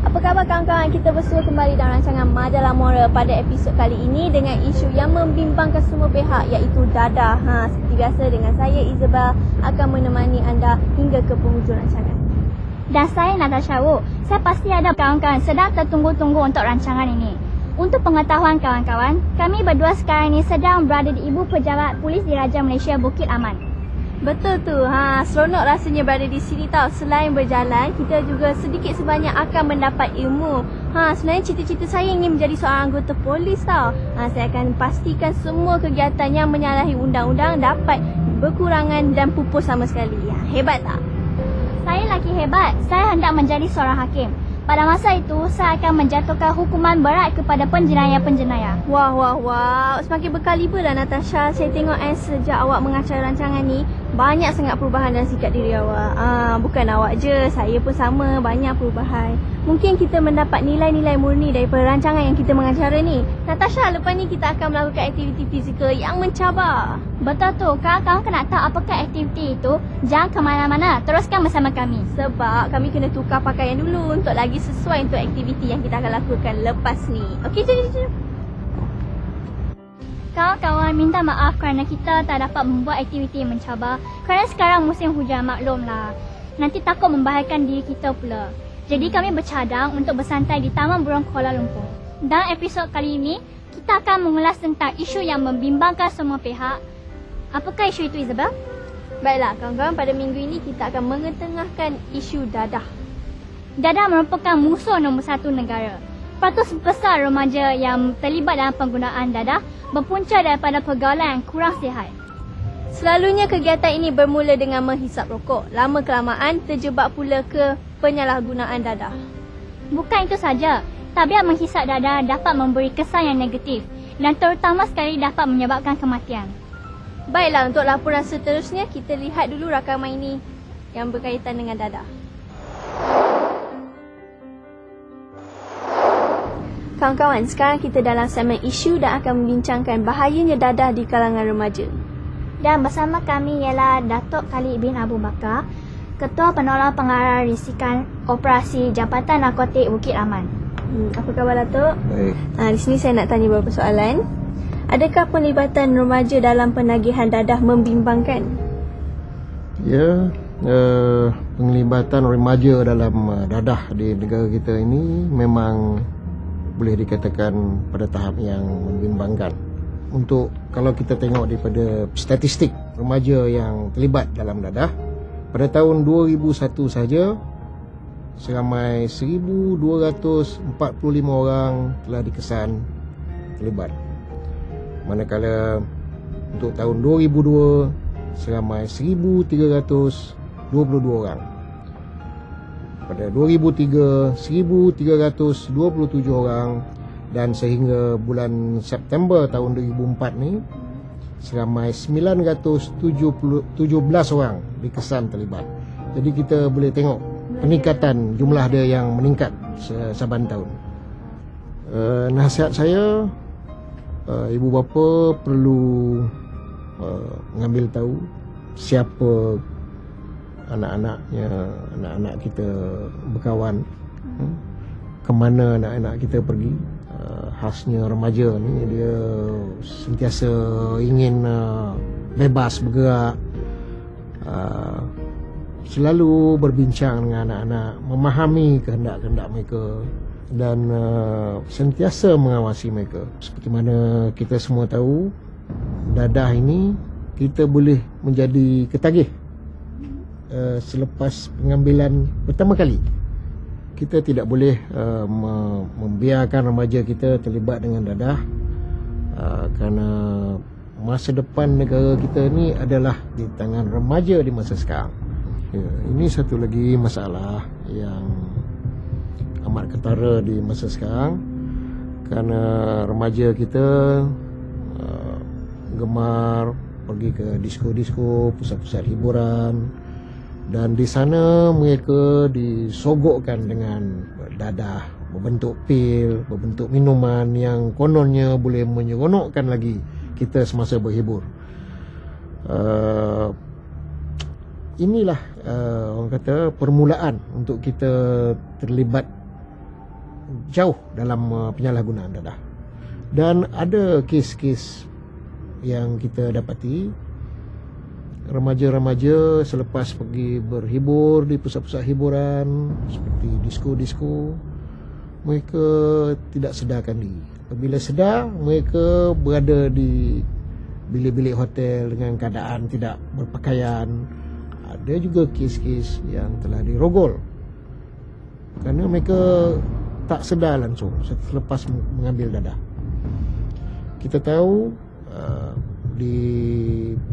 Apa khabar kawan-kawan? Kita bersua kembali dalam rancangan Majalah Moral pada episod kali ini dengan isu yang membimbangkan semua pihak, iaitu dadah. Seperti biasa dengan saya Isabel akan menemani anda hingga ke penghujung rancangan. Dan saya Natasha Wu. Saya pasti ada kawan-kawan sedang tertunggu-tunggu untuk rancangan ini. Untuk pengetahuan kawan-kawan, kami berdua sekarang ini sedang berada di Ibu Pejabat Polis Diraja Malaysia Bukit Aman. Betul tu. Seronok rasanya berada di sini tau. Selain berjalan, kita juga sedikit sebanyak akan mendapat ilmu. Sebenarnya cita-cita saya ingin menjadi seorang anggota polis tau. Saya akan pastikan semua kegiatan yang menyalahi undang-undang dapat berkurangan dan pupus sama sekali. Hebat tak? Saya lagi hebat. Saya hendak menjadi seorang hakim. Pada masa itu, saya akan menjatuhkan hukuman berat kepada penjenayah-penjenayah. Wah. Semakin berkaliber lah Natasha. Saya tengok sejak awak mengacara rancangan ni, banyak sangat perubahan dalam sikap diri awak. Bukan awak je, saya pun sama, banyak perubahan. Mungkin kita mendapat nilai-nilai murni daripada rancangan yang kita mengacara ni. Natasha, lepas ni kita akan melakukan aktiviti fizikal yang mencabar. Betul tu. Kawan-kawan kena tahu apakah aktiviti itu, jangan ke mana-mana. Teruskan bersama kami. Sebab kami kena tukar pakaian dulu untuk lagi sesuai untuk aktiviti yang kita akan lakukan lepas ni. Okey, jom. Kawan-kawan, minta maaf kerana kita tak dapat membuat aktiviti yang mencabar kerana sekarang musim hujan, maklumlah. Nanti takut membahayakan diri kita pula. Jadi kami bercadang untuk bersantai di Taman Burung Kuala Lumpur. Dalam episod kali ini, kita akan mengulas tentang isu yang membimbangkan semua pihak. Apakah isu itu, Isabel? Baiklah kawan-kawan, pada minggu ini kita akan mengetengahkan isu dadah. Dadah merupakan musuh nombor satu negara. Peratus besar remaja yang terlibat dalam penggunaan dadah berpunca daripada pergaulan yang kurang sihat. Selalunya kegiatan ini bermula dengan menghisap rokok. Lama-kelamaan terjebak pula ke penyalahgunaan dadah. Bukan itu saja, tabiat menghisap dadah dapat memberi kesan yang negatif dan terutama sekali dapat menyebabkan kematian. Baiklah, untuk laporan seterusnya kita lihat dulu rakaman ini yang berkaitan dengan dadah. Kawan-kawan, sekarang kita dalam segmen isu dan akan membincangkan bahayanya dadah di kalangan remaja. Dan bersama kami ialah Datuk Khalid bin Abu Bakar, Ketua Penolong Pengarah Risikan Operasi Jabatan Narkotik Bukit Aman. Apa khabar Datuk? Baik. Di sini saya nak tanya beberapa soalan. Adakah penglibatan remaja dalam penagihan dadah membimbangkan? Ya, penglibatan remaja dalam dadah di negara kita ini memang boleh dikatakan pada tahap yang membimbangkan. Untuk kalau kita tengok daripada statistik remaja yang terlibat dalam dadah, pada tahun 2001 saja seramai 1,245 orang telah dikesan terlibat. Manakala untuk tahun 2002 seramai 1,322 orang. Pada 2003 1,327 orang dan sehingga bulan September tahun 2004 ni seramai 917 orang dikesan terlibat. Jadi kita boleh tengok peningkatan jumlah dia yang meningkat saban tahun. Nasihat saya, ibu bapa perlu mengambil tahu siapa anak-anak kita berkawan, ke mana anak-anak kita pergi. Khasnya remaja ni dia sentiasa ingin bebas bergerak, selalu berbincang dengan anak-anak, memahami kehendak-kehendak mereka dan sentiasa mengawasi mereka. Seperti mana kita semua tahu, dadah ini kita boleh menjadi ketagih selepas pengambilan pertama kali. Kita tidak boleh membiarkan remaja kita terlibat dengan dadah, kerana masa depan negara kita ni adalah di tangan remaja di masa sekarang. Ini satu lagi masalah yang amat ketara di masa sekarang, kerana remaja kita gemar pergi ke disko-disko, pusat-pusat hiburan, dan di sana mereka disogokkan dengan dadah berbentuk pil, berbentuk minuman yang kononnya boleh menyeronokkan lagi kita semasa berhibur. Inilah orang kata permulaan untuk kita terlibat jauh dalam penyalahgunaan dadah. Dan ada kes-kes yang kita dapati, remaja-remaja selepas pergi berhibur di pusat-pusat hiburan seperti disko-disko, mereka tidak sedarkan diri. Apabila sedar, mereka berada di bilik-bilik hotel dengan keadaan tidak berpakaian. Ada juga kes-kes yang telah dirogol kerana mereka tak sedar langsung selepas mengambil dadah. Kita tahu di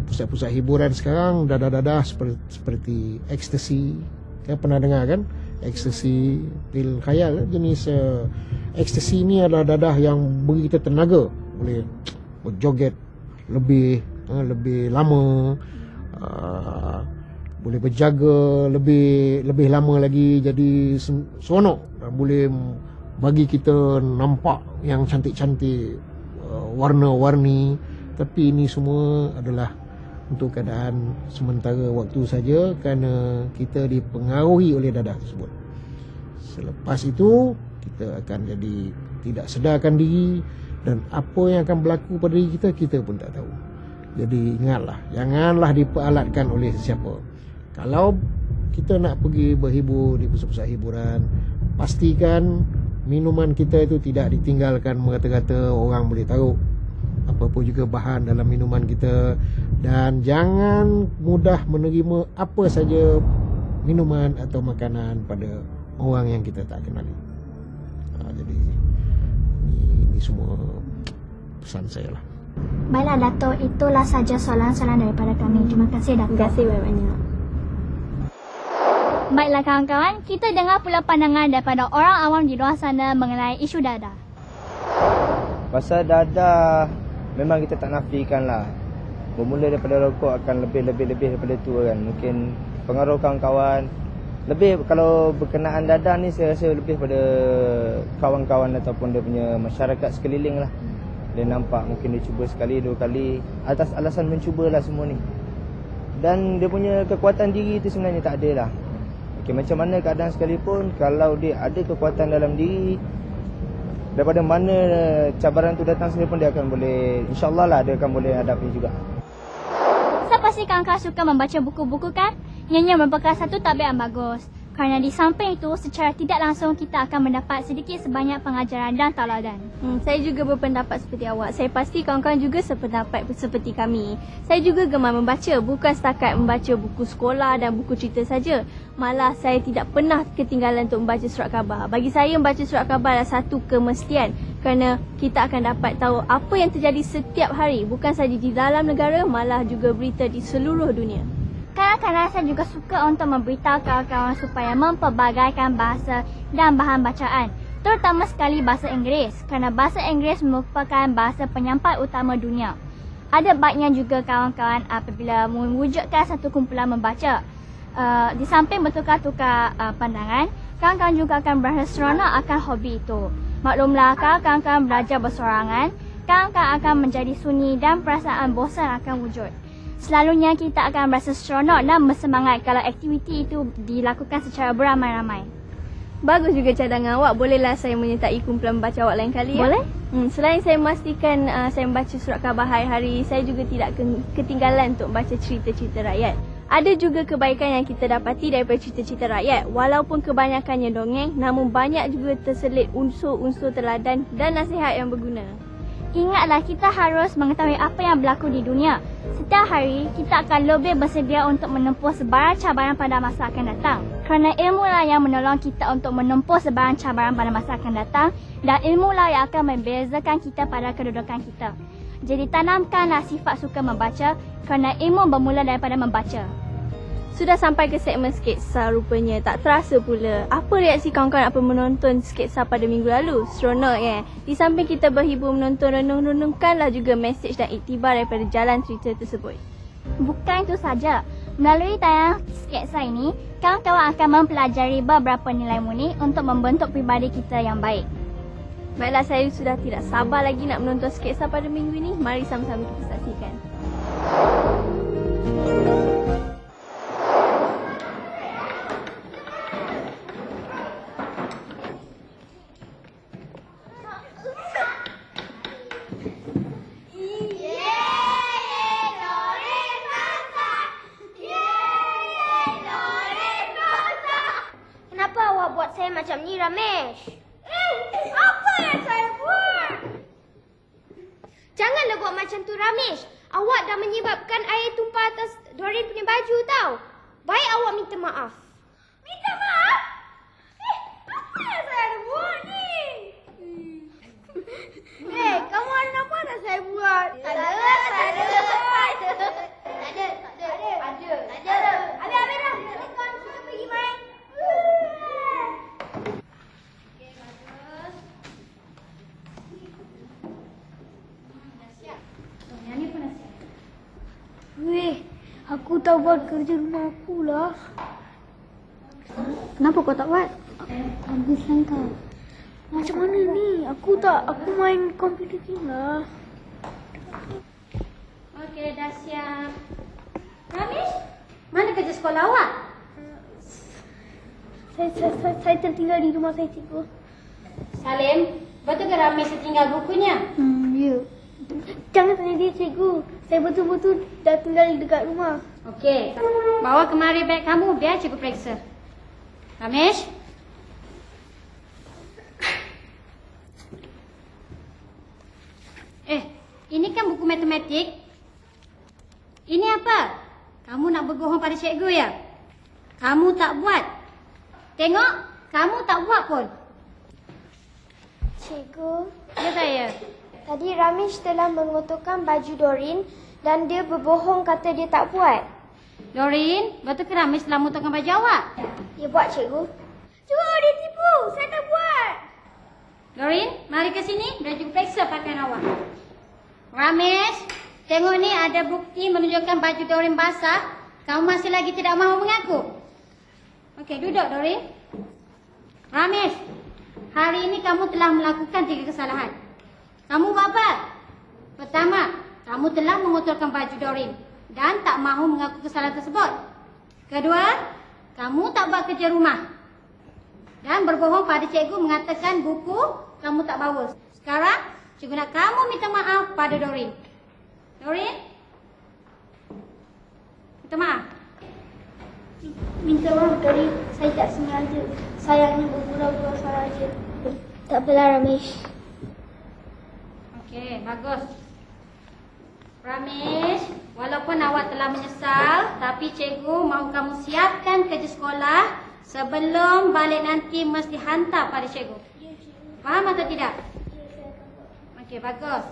pusat-pusat hiburan sekarang dadah-dadah seperti ekstasi. Kalian pernah dengar kan? Ekstasi, pil khayal. Jenis ekstasi ni adalah dadah yang beri kita tenaga, boleh berjoget lebih lama, boleh berjaga lebih lama lagi, jadi seronok, boleh bagi kita nampak yang cantik-cantik, warna-warni. Tapi ini semua adalah untuk keadaan sementara waktu saja, kerana kita dipengaruhi oleh dadah tersebut. Selepas itu kita akan jadi tidak sedarkan diri, dan apa yang akan berlaku pada diri kita pun tak tahu. Jadi ingatlah, janganlah diperalatkan oleh sesiapa. Kalau kita nak pergi berhibur di pusat-pusat hiburan, pastikan minuman kita itu tidak ditinggalkan merata-rata, orang boleh taruh apa-apa juga bahan dalam minuman kita, dan jangan mudah menerima apa saja minuman atau makanan pada orang yang kita tak kenali. Jadi ini semua pesan saya lah. Baiklah Dato', itulah saja soalan-soalan daripada kami. Terima kasih Dato'. Terima kasih banyak-banyak. Baiklah kawan-kawan, kita dengar pula pandangan daripada orang awam di luar sana mengenai isu dadah. Pasal dadah memang kita tak nafikan lah. Bermula daripada rokok akan lebih daripada tu kan. Mungkin pengaruh kawan-kawan. Lebih kalau berkenaan dadah ni, saya rasa lebih pada kawan-kawan ataupun dia punya masyarakat sekeliling lah. Dia nampak mungkin dia cuba sekali, dua kali, atas alasan mencubalah semua ni. Dan dia punya kekuatan diri tu sebenarnya tak ada lah. Okay, macam mana keadaan sekalipun, kalau dia ada kekuatan dalam diri, daripada mana cabaran tu datang sekalipun, dia akan boleh, insyaAllah lah dia akan boleh hadapi juga. So pasti kawan-kawan suka membaca buku-buku kan? Ianya merupakan satu tabiat yang bagus. Kerana di samping itu, secara tidak langsung kita akan mendapat sedikit sebanyak pengajaran dan tauladan. Saya juga berpendapat seperti awak. Saya pasti kawan-kawan juga sependapat seperti kami. Saya juga gemar membaca, bukan setakat membaca buku sekolah dan buku cerita saja. Malah saya tidak pernah ketinggalan untuk membaca surat khabar. Bagi saya, membaca surat khabar adalah satu kemestian, kerana kita akan dapat tahu apa yang terjadi setiap hari, bukan sahaja di dalam negara, malah juga berita di seluruh dunia. Kadang-kadang saya juga suka untuk memberitahu kawan-kawan supaya mempelbagaikan bahasa dan bahan bacaan, terutama sekali bahasa Inggeris, kerana bahasa Inggeris merupakan bahasa penyampai utama dunia. Ada baiknya juga kawan-kawan apabila mewujudkan satu kumpulan membaca. Di samping bertukar-tukar pandangan, kawan-kawan juga akan berasa seronok akan hobi itu. Maklumlah, kalau kawan-kawan belajar bersorangan, kawan-kawan akan menjadi sunyi dan perasaan bosan akan wujud. Selalunya kita akan berasa seronok dan bersemangat kalau aktiviti itu dilakukan secara beramai-ramai. Bagus juga cadangan awak. Bolehlah saya menyertai kumpulan membaca awak lain kali. Boleh? Selain saya memastikan saya membaca surat khabar hari-hari, saya juga tidak ketinggalan untuk membaca cerita-cerita rakyat. Ada juga kebaikan yang kita dapati daripada cerita-cerita rakyat. Walaupun kebanyakannya dongeng, namun banyak juga terselit unsur-unsur teladan dan nasihat yang berguna. Ingatlah, kita harus mengetahui apa yang berlaku di dunia. Setiap hari, kita akan lebih bersedia untuk menempuh sebarang cabaran pada masa akan datang. Kerana ilmulah yang menolong kita untuk menempuh sebarang cabaran pada masa akan datang, dan ilmulah yang akan membezakan kita pada kedudukan kita. Jadi tanamkanlah sifat suka membaca, kerana ilmu bermula daripada membaca. Sudah sampai ke segmen sketsa rupanya. Tak terasa pula. Apa reaksi kawan-kawan apa menonton sketsa pada minggu lalu? Seronok ya? Di samping kita berhibur menonton, renung-renungkanlah juga mesej dan iktibar daripada jalan cerita tersebut. Bukan itu saja. Melalui tayangan sketsa ini, kawan-kawan akan mempelajari beberapa nilai murni untuk membentuk pribadi kita yang baik. Baiklah, saya sudah tidak sabar lagi nak menonton sketsa pada minggu ini. Mari sama-sama kita saksikan. Kenapa awak buat saya macam ni, Ramesh? Apa yang saya buat? Janganlah buat macam tu, Ramesh. Awak dah menyebabkan air tumpah atas Doreen punya baju tau. Baik awak minta maaf. Minta maaf? Apa yang saya ada buat ni? Kamu ada apa dah saya buat? Tak ada. Habis dah. Kita pergi main. Weh, aku tak buat kerja rumah aku lah. Kenapa kau tak buat? Habis kau. Macam mana ni? Aku main komputer game lah. Okey, dah siap. Ramesh, mana kerja sekolah awak? Saya tertinggal di rumah saya, cikgu. Salim, betul ke Ramesh tertinggal bukunya? Ya. Jangan tanya dia, cikgu. Saya betul-betul dah tinggal dekat rumah. Okey, bawa kemari beg kamu biar cikgu periksa. Ramesh? Ini kan buku matematik. Ini apa? Kamu nak berbohong pada cikgu ya? Kamu tak buat. Tengok, kamu tak buat pun. Cikgu, Ya saya. tadi Ramesh telah mengotorkan baju Doreen dan dia berbohong kata dia tak buat. Doreen, betul ke Ramesh telah mengotorkan baju awak? Dia buat, cikgu. Cikgu, dia tipu. Saya tak buat. Doreen, mari ke sini biar cikgu periksa pakaian awak. Ramesh, tengok ni ada bukti menunjukkan baju Doreen basah. Kamu masih lagi tidak mahu mengaku. Okey, duduk Doreen. Ramesh, hari ini kamu telah melakukan 3 kesalahan. Kamu buat apa? Pertama, kamu telah mengotorkan baju Doreen dan tak mahu mengaku kesalahan tersebut. Kedua, kamu tak buat kerja rumah dan berbohong pada cikgu mengatakan buku kamu tak bawa. Sekarang, cikgu nak kamu minta maaf pada Doreen. Doreen? Minta maaf. Minta maaf, Doreen. Saya tak sengaja. Sayangnya berpura-pura salah je. Tak apalah, Ramesh. Okey, bagus. Ramesh, walaupun awak telah menyesal, tapi cikgu mahu kamu siapkan kerja sekolah sebelum balik nanti mesti hantar pada cikgu. Faham atau tidak? Okey, bagus.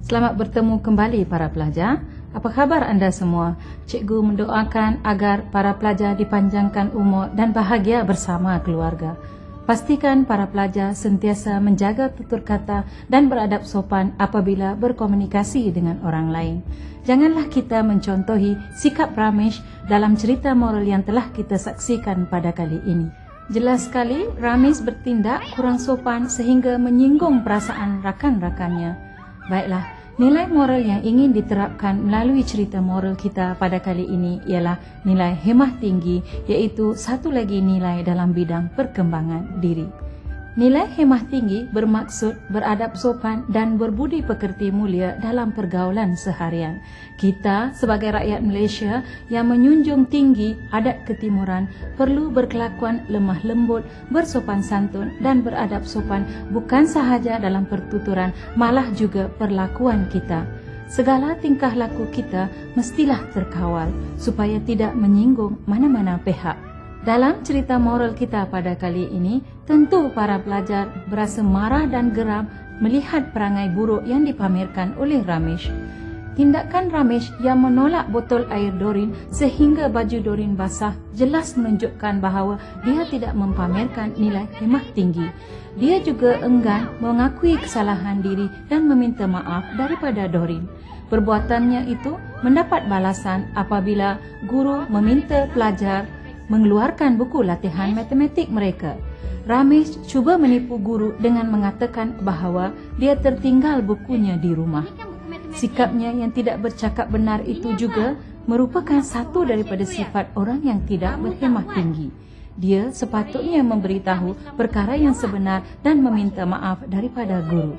Selamat bertemu kembali para pelajar. Apa khabar anda semua? Cikgu mendoakan agar para pelajar dipanjangkan umur dan bahagia bersama keluarga. Pastikan para pelajar sentiasa menjaga tutur kata dan beradab sopan apabila berkomunikasi dengan orang lain. Janganlah kita mencontohi sikap Ramesh dalam cerita moral yang telah kita saksikan pada kali ini. Jelas sekali Ramesh bertindak kurang sopan sehingga menyinggung perasaan rakan-rakannya. Baiklah, nilai moral yang ingin diterapkan melalui cerita moral kita pada kali ini ialah nilai hemah tinggi, iaitu satu lagi nilai dalam bidang perkembangan diri. Nilai hemah tinggi bermaksud beradab sopan dan berbudi pekerti mulia dalam pergaulan seharian. Kita sebagai rakyat Malaysia yang menjunjung tinggi adat ketimuran perlu berkelakuan lemah lembut, bersopan santun dan beradab sopan bukan sahaja dalam pertuturan, malah juga perlakuan kita. Segala tingkah laku kita mestilah terkawal supaya tidak menyinggung mana-mana pihak. Dalam cerita moral kita pada kali ini, tentu para pelajar berasa marah dan geram melihat perangai buruk yang dipamerkan oleh Ramesh. Tindakan Ramesh yang menolak botol air Doreen sehingga baju Doreen basah jelas menunjukkan bahawa dia tidak mempamerkan nilai hemah tinggi. Dia juga enggan mengakui kesalahan diri dan meminta maaf daripada Doreen. Perbuatannya itu mendapat balasan apabila guru meminta pelajar mengeluarkan buku latihan matematik mereka. Ramesh cuba menipu guru dengan mengatakan bahawa dia tertinggal bukunya di rumah. Sikapnya yang tidak bercakap benar itu juga merupakan satu daripada sifat orang yang tidak berhemah tinggi. Dia sepatutnya memberitahu perkara yang sebenar dan meminta maaf daripada guru.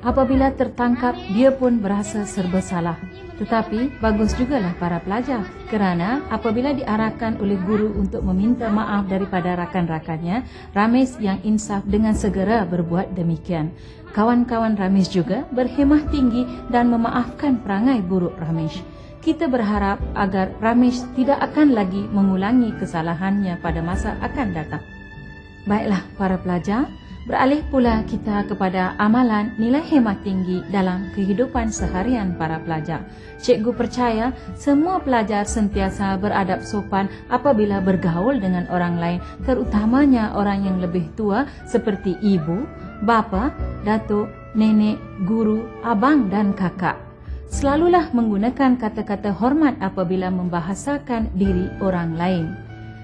Apabila tertangkap, dia pun berasa serba salah. Tetapi bagus jugalah para pelajar kerana apabila diarahkan oleh guru untuk meminta maaf daripada rakan-rakannya, Ramesh yang insaf dengan segera berbuat demikian. Kawan-kawan Ramesh juga berhemah tinggi dan memaafkan perangai buruk Ramesh. Kita berharap agar Ramesh tidak akan lagi mengulangi kesalahannya pada masa akan datang. Baiklah para pelajar, beralih pula kita kepada amalan nilai hemah tinggi dalam kehidupan seharian para pelajar. Cikgu percaya semua pelajar sentiasa beradab sopan apabila bergaul dengan orang lain, terutamanya orang yang lebih tua seperti ibu, bapa, datuk, nenek, guru, abang dan kakak. Selalulah menggunakan kata-kata hormat apabila membahasakan diri orang lain.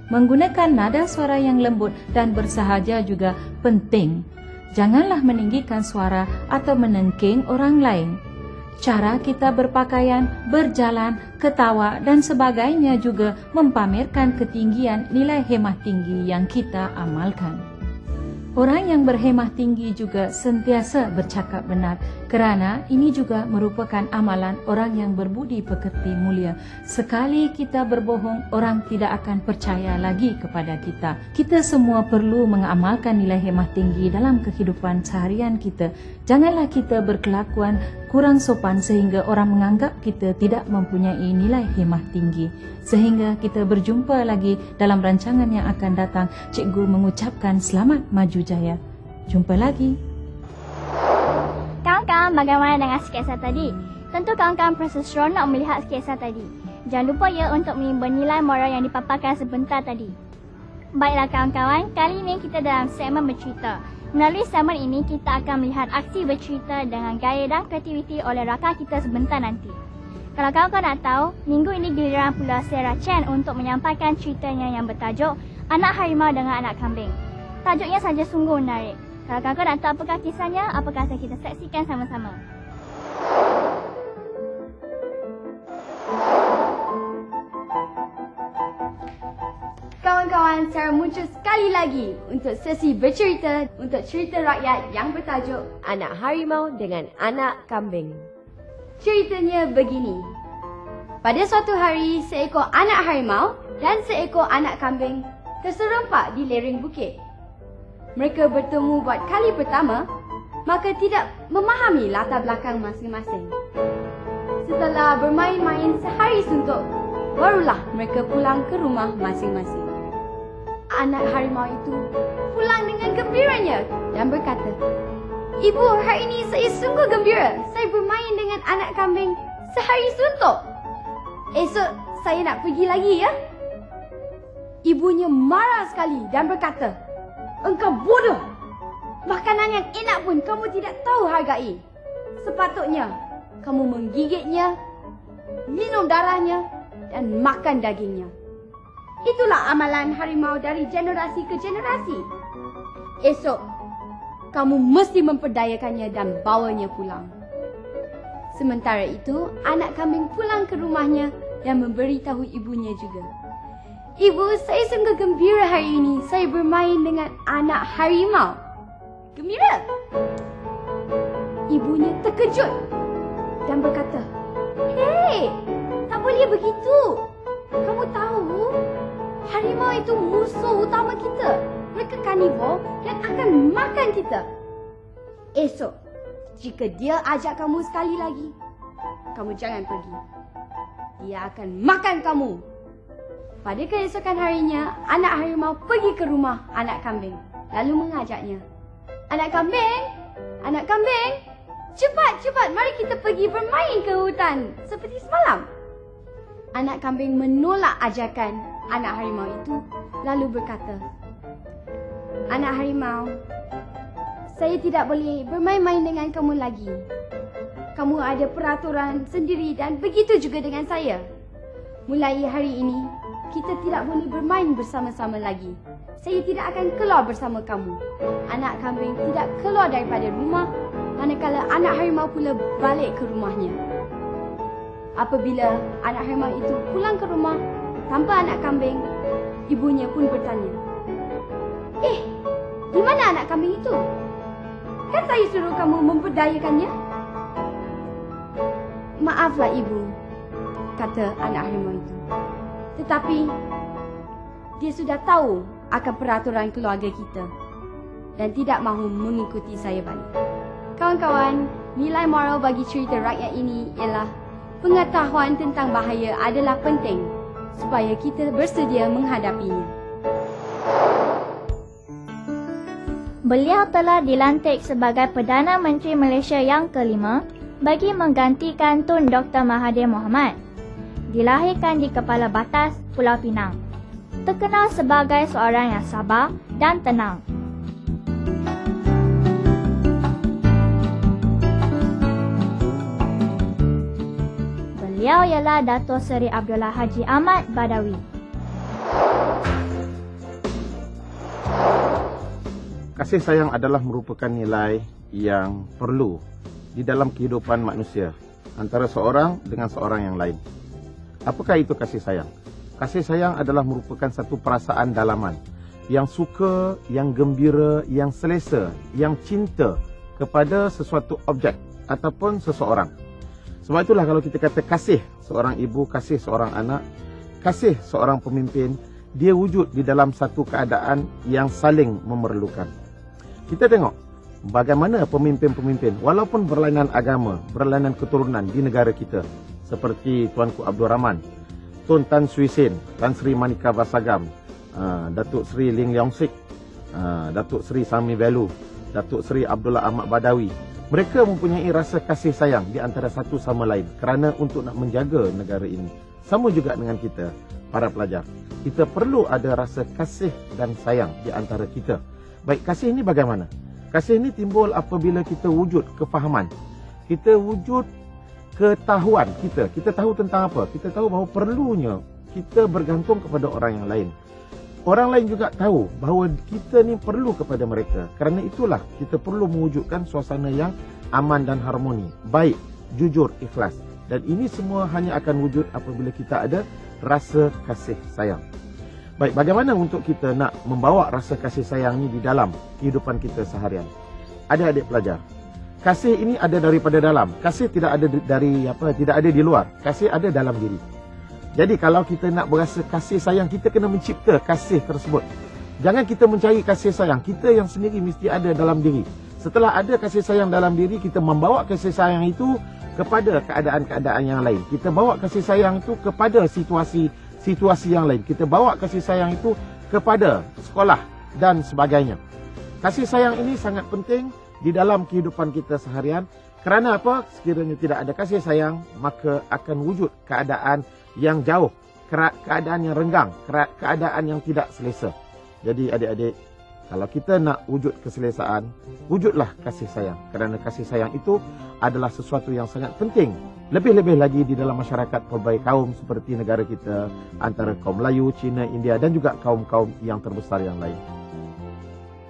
Menggunakan nada suara yang lembut dan bersahaja juga penting. Janganlah meninggikan suara atau menengking orang lain. Cara kita berpakaian, berjalan, ketawa dan sebagainya juga mempamerkan ketinggian nilai hemah tinggi yang kita amalkan. Orang yang berhemah tinggi juga sentiasa bercakap benar kerana ini juga merupakan amalan orang yang berbudi pekerti mulia. Sekali kita berbohong, orang tidak akan percaya lagi kepada kita. Kita semua perlu mengamalkan nilai hemah tinggi dalam kehidupan seharian kita. Janganlah kita berkelakuan kurang sopan sehingga orang menganggap kita tidak mempunyai nilai hemah tinggi. Sehingga kita berjumpa lagi dalam rancangan yang akan datang. Cikgu mengucapkan selamat maju jaya. Jumpa lagi. Kawan-kawan, bagaimana dengan sketsa tadi? Tentu kawan-kawan perasa seronok melihat sketsa tadi. Jangan lupa ya untuk menimba nilai moral yang dipaparkan sebentar tadi. Baiklah kawan-kawan, kali ini kita dalam segmen bercerita. Melalui segmen ini, kita akan melihat aksi bercerita dengan gaya dan kreativiti oleh rakan kita sebentar nanti. Kalau kawan-kawan nak tahu, minggu ini giliran pula Sarah Chen untuk menyampaikan ceritanya yang bertajuk Anak Harimau dengan Anak Kambing. Tajuknya saja sungguh menarik. Kalau kawan-kawan nak tahu apakah kisahnya, apa kata kita saksikan sama-sama. Kawan-kawan, Sarah muncul sekali lagi untuk sesi bercerita untuk cerita rakyat yang bertajuk Anak Harimau dengan Anak Kambing. Ceritanya begini. Pada suatu hari, seekor anak harimau dan seekor anak kambing terserempak di lereng bukit. Mereka bertemu buat kali pertama, maka tidak memahami latar belakang masing-masing. Setelah bermain-main sehari suntuk, barulah mereka pulang ke rumah masing-masing. Anak harimau itu pulang dengan gembiranya dan berkata, "Ibu, hari ini saya sungguh gembira. Saya bermain dengan anak kambing sehari suntuk. Esok saya nak pergi lagi ya." Ibunya marah sekali dan berkata, "Engkau bodoh. Makanan yang enak pun kamu tidak tahu hargai. Sepatutnya kamu menggigitnya, minum darahnya dan makan dagingnya." Itulah amalan harimau dari generasi ke generasi. Esok kamu mesti memperdayakannya dan bawanya pulang. Sementara itu, anak kambing pulang ke rumahnya dan memberitahu ibunya juga. "Ibu, saya sungguh gembira hari ini. Saya bermain dengan anak harimau." Gembira? Ibunya terkejut dan berkata, "Hei, tak boleh begitu. Kamu tahu, harimau itu musuh utama kita. Mereka karnivor dan akan makan kita. Esok, jika dia ajak kamu sekali lagi, kamu jangan pergi. Dia akan makan kamu." Pada keesokan harinya, anak harimau pergi ke rumah anak kambing lalu mengajaknya. "Anak kambing, anak kambing, cepat, mari kita pergi bermain ke hutan seperti semalam." Anak kambing menolak ajakan anak harimau itu lalu berkata, "Anak harimau, saya tidak boleh bermain-main dengan kamu lagi. Kamu ada peraturan sendiri dan begitu juga dengan saya. Mulai hari ini, kita tidak boleh bermain bersama-sama lagi. Saya tidak akan keluar bersama kamu." Anak kambing tidak keluar daripada rumah, manakala anak harimau pula balik ke rumahnya. Apabila anak harimau itu pulang ke rumah tanpa anak kambing, ibunya pun bertanya, di mana anak kambing itu? Kan saya suruh kamu memberdayakannya?" "Maaflah ibu," kata anak harimau itu. "Tetapi dia sudah tahu akan peraturan keluarga kita dan tidak mahu mengikuti saya balik." Kawan-kawan, nilai moral bagi cerita rakyat ini ialah pengetahuan tentang bahaya adalah penting supaya kita bersedia menghadapinya. Beliau telah dilantik sebagai Perdana Menteri Malaysia yang kelima bagi menggantikan Tun Dr. Mahathir Mohamad. Dilahirkan di Kepala Batas, Pulau Pinang. Terkenal sebagai seorang yang sabar dan tenang. Beliau ialah Dato' Seri Abdullah Haji Ahmad Badawi. Kasih sayang adalah merupakan nilai yang perlu di dalam kehidupan manusia antara seorang dengan seorang yang lain. Apakah itu kasih sayang? Kasih sayang adalah merupakan satu perasaan dalaman yang suka, yang gembira, yang selesa, yang cinta kepada sesuatu objek ataupun seseorang. Sebab itulah kalau kita kata kasih seorang ibu, kasih seorang anak, kasih seorang pemimpin, dia wujud di dalam satu keadaan yang saling memerlukan. Kita tengok bagaimana pemimpin-pemimpin walaupun berlainan agama, berlainan keturunan di negara kita, seperti Tuanku Abdul Rahman, Tun Tan Sri Sin, Tan Sri Manika Vasagam, Datuk Sri Ling Leong Sik, Datuk Sri Sami Velu, Datuk Sri Abdullah Ahmad Badawi. Mereka mempunyai rasa kasih sayang di antara satu sama lain kerana untuk nak menjaga negara ini. Sama juga dengan kita, para pelajar. Kita perlu ada rasa kasih dan sayang di antara kita. Baik, kasih ini bagaimana? Kasih ini timbul apabila kita wujud kefahaman. Kita wujud ketahuan kita. Kita tahu tentang apa? Kita tahu bahawa perlunya kita bergantung kepada orang yang lain. Orang lain juga tahu bahawa kita ni perlu kepada mereka. Kerana itulah kita perlu mewujudkan suasana yang aman dan harmoni. Baik, jujur, ikhlas. Dan ini semua hanya akan wujud apabila kita ada rasa kasih sayang. Baik, bagaimana untuk kita nak membawa rasa kasih sayang ini di dalam kehidupan kita seharian? Adik-adik pelajar, kasih ini ada daripada dalam. Kasih tidak ada tidak ada di luar. Kasih ada dalam diri. Jadi kalau kita nak berasa kasih sayang, kita kena mencipta kasih tersebut. Jangan kita mencari kasih sayang, kita yang sendiri mesti ada dalam diri. Setelah ada kasih sayang dalam diri, kita membawa kasih sayang itu kepada keadaan-keadaan yang lain. Kita bawa kasih sayang itu kepada situasi yang lain. Kita bawa kasih sayang itu kepada sekolah dan sebagainya. Kasih sayang ini sangat penting di dalam kehidupan kita seharian. Kerana apa? Sekiranya tidak ada kasih sayang, maka akan wujud keadaan yang jauh, keadaan yang renggang, keadaan yang tidak selesa. Jadi adik-adik, kalau kita nak wujud keselesaan, wujudlah kasih sayang. Kerana kasih sayang itu adalah sesuatu yang sangat penting. Lebih-lebih lagi di dalam masyarakat pelbagai kaum seperti negara kita, antara kaum Melayu, Cina, India dan juga kaum-kaum yang terbesar yang lain.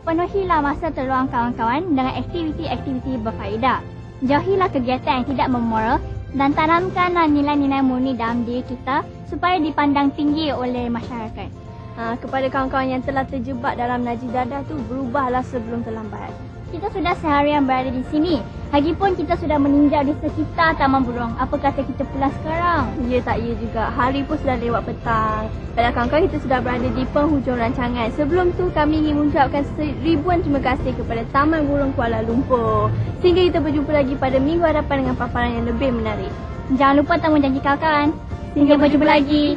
Penuhilah masa terluang kawan-kawan dengan aktiviti-aktiviti berfaedah. Jauhilah kegiatan yang tidak memoral dan tanamkanlah nilai-nilai murni dalam diri kita supaya dipandang tinggi oleh masyarakat. Kepada kawan-kawan yang telah terjebak dalam najis dadah tu, berubahlah sebelum terlambat. Kita sudah seharian berada di sini. Lagipun kita sudah meninjau di sekitar Taman Burung. Apa kata kita pulang sekarang? Ya tak ya juga. Hari pun sudah lewat petang. Baiklah kawan-kawan, kita sudah berada di penghujung rancangan. Sebelum tu kami ingin mengucapkan ribuan terima kasih kepada Taman Burung Kuala Lumpur. Sehingga kita berjumpa lagi pada minggu hadapan dengan paparan yang lebih menarik. Jangan lupa temu janji kawan-kawan. Hingga berjumpa lagi.